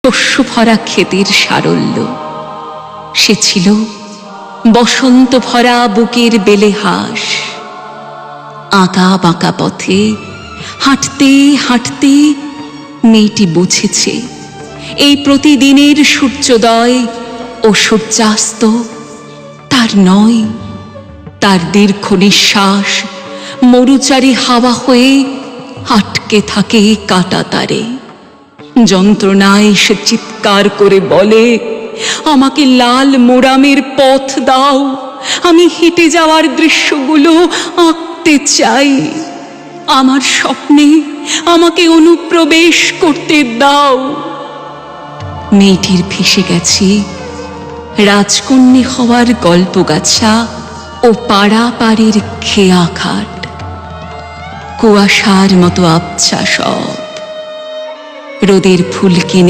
শস্য ভরা ক্ষেতের সারল্য। সে ছিল বসন্ত ভরা বুকের বেলে হাস। আঁকা বাঁকা পথে হাঁটতে হাঁটতে মেয়েটি বুঝেছে এই প্রতিদিনের সূর্যোদয় ও সূর্যাস্ত তার নয়। তার দীর্ঘ নিঃশ্বাস মরুচারী হাওয়া হয়ে আটকে থাকে কাঁটা তারে। যন্ত্রণায় সে চিৎকার করে বলে, আমাকে লাল মোরামের পথ দাও, আমি হেঁটে যাওয়ার দৃশ্যগুলো আঁকতে চাই। আমার স্বপ্নে আমাকে অনুপ্রবেশ করতে দাও। মেয়েটির ভেসে গেছে রাজকন্যা হওয়ার গল্পগাছা ও পাড়াপাড়ির খেয়া খাট। কুয়াশার মতো আবছা সব রোদের ফুল কিনে